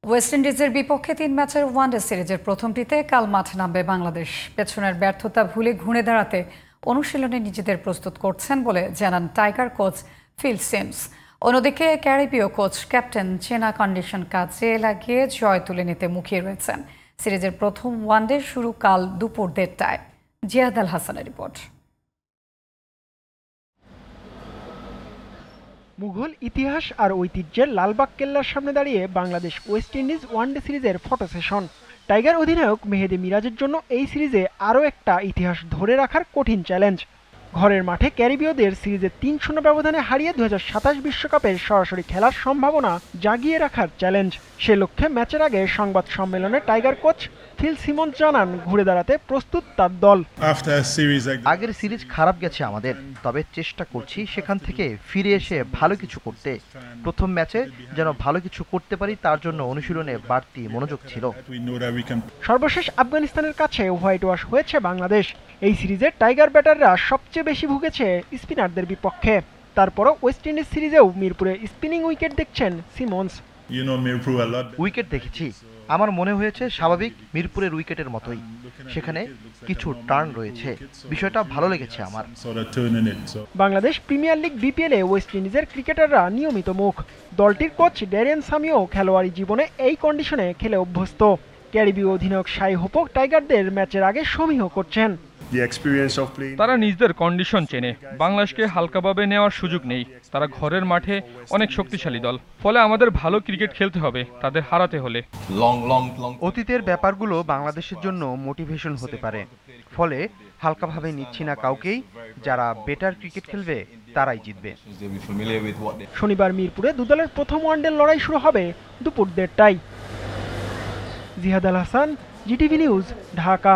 West ইন্ডিজের বিপক্ষে ৩ ম্যাচের ওয়ানডে সিরিজের প্রথমটিতে কাল মাঠে নামবে বাংলাদেশ। পেছনের ব্যর্থতা ভুলে ঘুরে দাঁড়াতে অনুশীলনে নিজেদের প্রস্তুত করছেন বলে জানান টাইগার কোচ ফিল সিমস। অন্যদিকে ক্যারিবীয় কোচ ক্যাপ্টেন চেনা কন্ডিশন কাজে লাগিয়ে জয় তুলে নিতে মুখিয়ে রয়েছেন। সিরিজের প্রথম ওয়ানডে শুরু কাল দুপুর ১:৩০টায়। জিয়াদ আল হাসানের রিপোর্ট। মুঘল ইতিহাস আর ঐতিহ্যের লালবাগ কেল্লার সামনে দাঁড়িয়ে বাংলাদেশ ওয়েস্ট ইন্ডিজ ওয়ানডে সিরিজের ফটো সেশন। টাইগার অধিনায়ক মেহেদী মিরাজের জন্য এই সিরিজে আরও একটা ইতিহাস ধরে রাখার কঠিন চ্যালেঞ্জ। ঘরের মাঠে ক্যারিবীয়দের সিরিজে ৩-০ ব্যবধানে হারিয়ে ২০২৭ বিশ্বকাপের সরাসরি খেলার সম্ভাবনা জাগিয়ে রাখার চ্যালেঞ্জ। সে লক্ষ্যে ম্যাচের আগে সংবাদ সম্মেলনে টাইগার কোচ ফিল সিমন্স জানান ঘুরে দাঁড়াতে প্রস্তুত তার দল। আগের সিরিজ খারাপ গেছে আমাদের, তবে চেষ্টা করছি সেখান থেকে ফিরে এসে ভালো কিছু করতে। প্রথম ম্যাচে যেন ভালো কিছু করতে পারি তার জন্য অনুশীলনে বাড়তি মনোযোগ ছিল। সর্বশেষ আফগানিস্তানের কাছে হোয়াইট ওয়াশ হয়েছে বাংলাদেশ। এই সিরিজে টাইগার ব্যাটাররা সবচেয়ে বেশি ভুগেছে স্পিনারদের বিপক্ষে। তারপরও ওয়েস্ট ইন্ডিজ সিরিজেও মিরপুরে স্পিনিং উইকেট দেখছেন সিমন্স। উইকেট দেখেছি, আমার মনে হয়েছে স্বাভাবিক মিরপুরের উইকেটের মতোই। সেখানে কিছু টার্ন রয়েছে, বিষয়টা ভালো লেগেছে আমার। বাংলাদেশ প্রিমিয়ার লিগ বিপিএলে ওয়েস্ট ইন্ডিজের ক্রিকেটাররা নিয়মিত মুখ। দলটির কোচ ড্যারেন সামিও খেলোয়াড়ি জীবনে এই কন্ডিশনে খেলে অভ্যস্ত। ক্যারিবীয় অধিনায়ক শাই হোপও টাইগারদের ম্যাচের আগে সমীহ করছেন। তারা নিজেদের কন্ডিশন চেনে, বাংলাদেশকে হালকাভাবে নেওয়ার সুযোগ নেই। তারা ঘরের মাঠে অনেক শক্তিশালী দল, ফলে আমাদের ভালো ক্রিকেট খেলতে হবে তাদের হারাতে হলে। অতীতের ব্যাপারগুলো বাংলাদেশের জন্য মোটিভেশন হতে পারে, ফলে হালকাভাবে নিচ্ছি না কাউকেই। যারা বেটার ক্রিকেট খেলবে তারাই জিতবে। শনিবার মিরপুরে দুদলের প্রথম ওয়ানডের লড়াই শুরু হবে দুপুর ১:৩০টায়। Ziyad Al Hasan, GTV news, Dhaka.